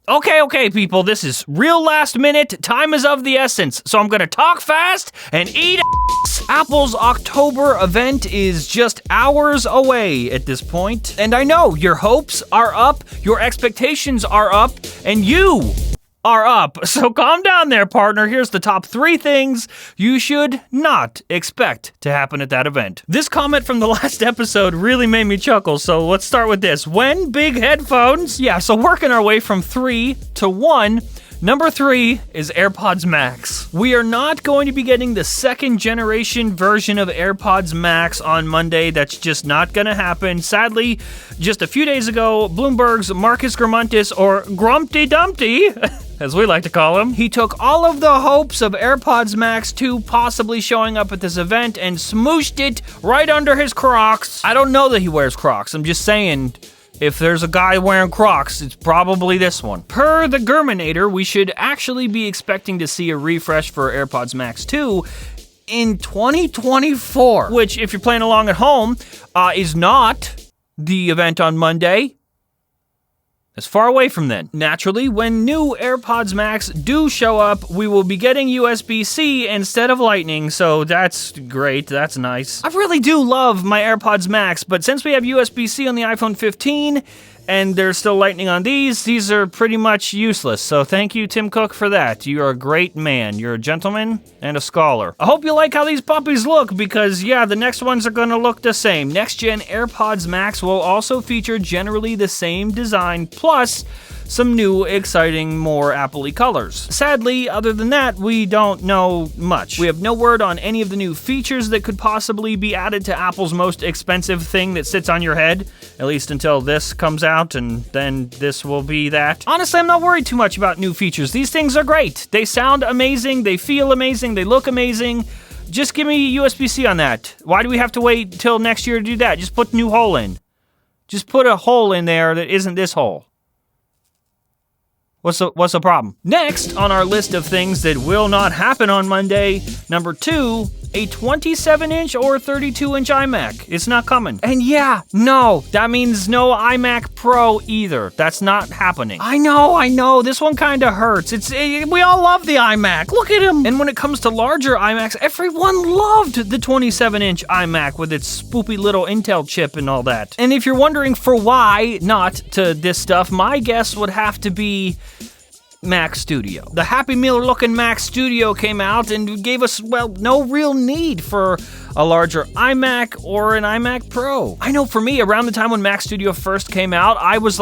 Okay, people, this is real last minute. Time is of the essence, so I'm gonna talk fast and eat ass. Apple's October event is just hours away at this point, and I know your hopes are up, your expectations are up, and you are up. So calm down there, partner. Here's the top 3 things you should not expect to happen at that event. This comment from the last episode really made me chuckle, so let's start with this. When big headphones? Yeah, so working our way from 3 to 1. Number 3 is AirPods Max. We are not going to be getting the 2nd generation version of AirPods Max on Monday. That's just not going to happen. Sadly, just a few days ago, Bloomberg's Marcus Grumpy, or Grumpty Dumpty, as we like to call him, he took all of the hopes of AirPods Max 2 possibly showing up at this event and smooshed it right under his Crocs. I don't know that he wears Crocs. I'm just saying, if there's a guy wearing Crocs, it's probably this one. Per the Germinator, we should actually be expecting to see a refresh for AirPods Max 2 in 2024, which, if you're playing along at home, is not the event on Monday. It's far away from then. Naturally, when new AirPods Max do show up, we will be getting USB-C instead of Lightning, so that's great, that's nice. I really do love my AirPods Max, but since we have USB-C on the iPhone 15, and there's still Lightning on these are pretty much useless, so thank you, Tim Cook, for that. You're a great man. You're a gentleman and a scholar. I hope you like how these puppies look, because, yeah, the next ones are gonna look the same. Next-gen AirPods Max will also feature generally the same design, plus some new, exciting, more Apple-y colors. Sadly, other than that, we don't know much. We have no word on any of the new features that could possibly be added to Apple's most expensive thing that sits on your head, at least until this comes out, and then this will be that. Honestly, I'm not worried too much about new features. These things are great. They sound amazing, they feel amazing, they look amazing. Just give me USB-C on that. Why do we have to wait till next year to do that? Just put a new hole in. Just put a hole in there that isn't this hole. What's the problem? Next on our list of things that will not happen on Monday, number 2, a 27-inch or 32-inch iMac. It's not coming. And yeah, no, that means no iMac Pro either. That's not happening. I know, this one kind of hurts. We all love the iMac. Look at him. And when it comes to larger iMacs, everyone loved the 27-inch iMac with its spoopy little Intel chip and all that. And if you're wondering for why not to this stuff, my guess would have to be Mac Studio. The Happy Meal looking Mac Studio came out and gave us, well, no real need for a larger iMac or an iMac Pro. I know for me, around the time when Mac Studio first came out, I was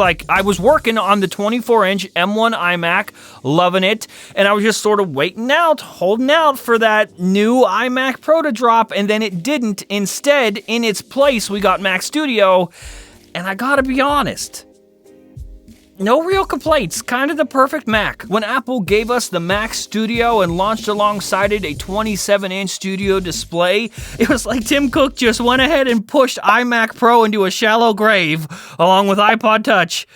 working on the 24-inch M1 iMac, loving it, and I was just sort of holding out for that new iMac Pro to drop, and then it didn't. Instead, in its place, we got Mac Studio, and I gotta be honest, no real complaints, kind of the perfect Mac. When Apple gave us the Mac Studio and launched alongside it a 27-inch studio display, it was like Tim Cook just went ahead and pushed iMac Pro into a shallow grave, along with iPod Touch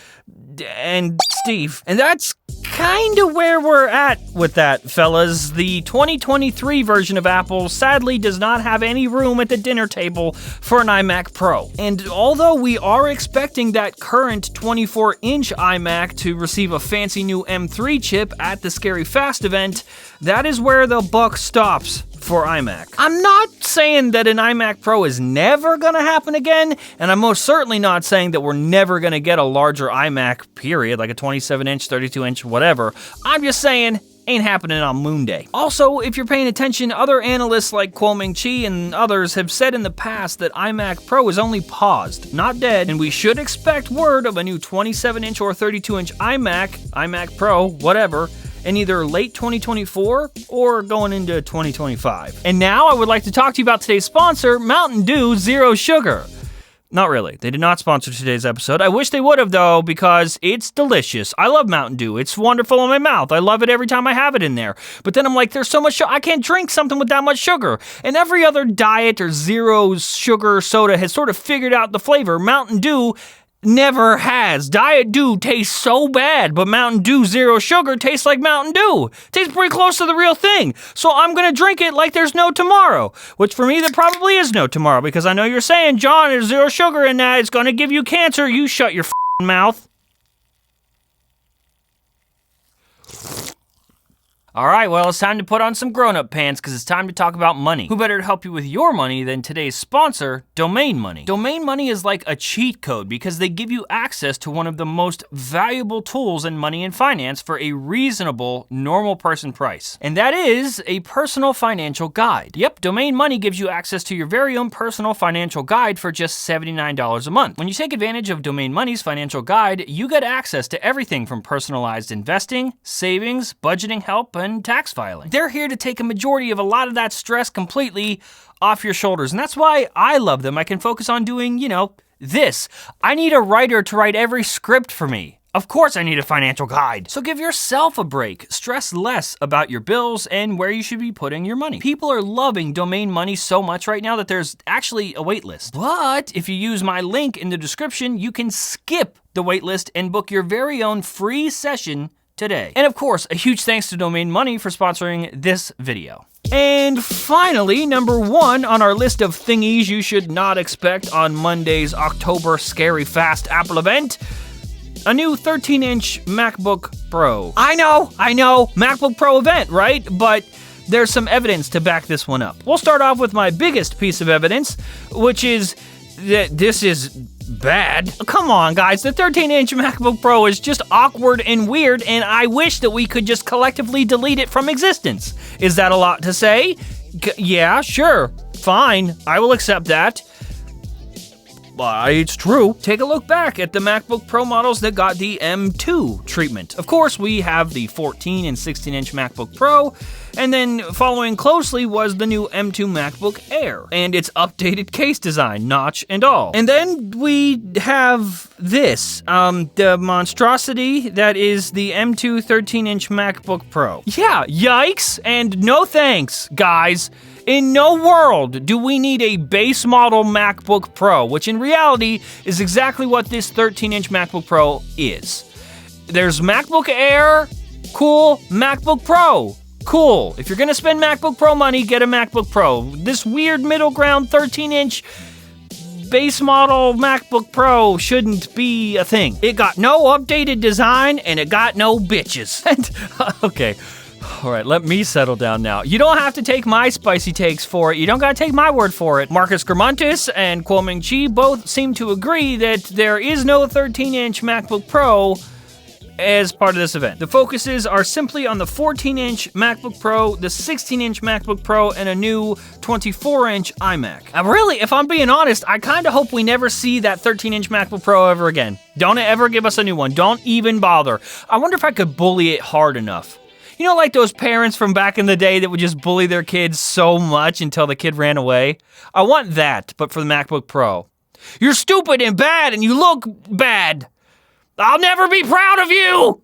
and Steve. And that's kind of where we're at with that, fellas. The 2023 version of Apple sadly does not have any room at the dinner table for an iMac Pro. And although we are expecting that current 24-inch iMac to receive a fancy new M3 chip at the Scary Fast event, that is where the buck stops for iMac. I'm not saying that an iMac Pro is never gonna happen again, and I'm most certainly not saying that we're never gonna get a larger iMac, period, like a 27-inch, 32-inch, whatever. I'm just saying, ain't happening on Moon Day. Also, if you're paying attention, other analysts like Kuo-Ming Chi and others have said in the past that iMac Pro is only paused, not dead, and we should expect word of a new 27-inch or 32-inch iMac Pro, whatever, in either late 2024 or going into 2025. And now I would like to talk to you about today's sponsor, Mountain Dew Zero Sugar. Not really. They did not sponsor today's episode. I wish they would have, though, because it's delicious. I love Mountain Dew. It's wonderful in my mouth. I love it every time I have it in there. But then I'm like, there's so much sugar. I can't drink something with that much sugar. And every other diet or zero sugar soda has sort of figured out the flavor. Mountain Dew never has. Diet Dew tastes so bad, but Mountain Dew Zero Sugar tastes like Mountain Dew. Tastes pretty close to the real thing. So I'm gonna drink it like there's no tomorrow. Which for me, there probably is no tomorrow, because I know you're saying, John, there's zero sugar in that. It's gonna give you cancer. You shut your mouth. All right, well, it's time to put on some grown-up pants because it's time to talk about money. Who better to help you with your money than today's sponsor, Domain Money. Domain Money is like a cheat code because they give you access to one of the most valuable tools in money and finance for a reasonable, normal person price. And that is a personal financial guide. Yep, Domain Money gives you access to your very own personal financial guide for just $79 a month. When you take advantage of Domain Money's financial guide, you get access to everything from personalized investing, savings, budgeting help, and tax filing. They're here to take a majority of a lot of that stress completely off your shoulders, and that's why I love them. I can focus on doing, this. I need a writer to write every script for me. Of course I need a financial guide. So give yourself a break. Stress less about your bills and where you should be putting your money. People are loving Domain Money so much right now that there's actually a wait list. But if you use my link in the description, you can skip the wait list and book your very own free session today. And of course, a huge thanks to Domain Money for sponsoring this video. And finally, number 1 on our list of thingies you should not expect on Monday's October Scary Fast Apple event, a new 13-inch MacBook Pro. I know, MacBook Pro event, right? But there's some evidence to back this one up. We'll start off with my biggest piece of evidence, which is that this is bad. Come on, guys, the 13-inch MacBook Pro is just awkward and weird, and I wish that we could just collectively delete it from existence. Is that a lot to say? Yeah, sure, fine, I will accept that. It's true. Take a look back at the MacBook Pro models that got the M2 treatment. Of course, we have the 14 and 16-inch MacBook Pro, and then following closely was the new M2 MacBook Air, and its updated case design, notch and all. And then we have this, the monstrosity that is the M2 13-inch MacBook Pro. Yeah, yikes, and no thanks, guys. In no world do we need a base model MacBook Pro, which in reality is exactly what this 13-inch MacBook Pro is. There's MacBook Air, cool, MacBook Pro, cool. If you're gonna spend MacBook Pro money, get a MacBook Pro. This weird middle ground 13-inch base model MacBook Pro shouldn't be a thing. It got no updated design and it got no bitches. Okay. All right, let me settle down now. You don't have to take my spicy takes for it. You don't gotta take my word for it. Marcus Gramontis and Kuoming Chi both seem to agree that there is no 13-inch MacBook Pro as part of this event. The focuses are simply on the 14-inch MacBook Pro, the 16-inch MacBook Pro, and a new 24-inch iMac. Really, if I'm being honest, I kind of hope we never see that 13-inch MacBook Pro ever again. Don't ever give us a new one. Don't even bother. I wonder if I could bully it hard enough. You know, like those parents from back in the day that would just bully their kids so much until the kid ran away? I want that, but for the MacBook Pro. You're stupid and bad and you look bad. I'll never be proud of you!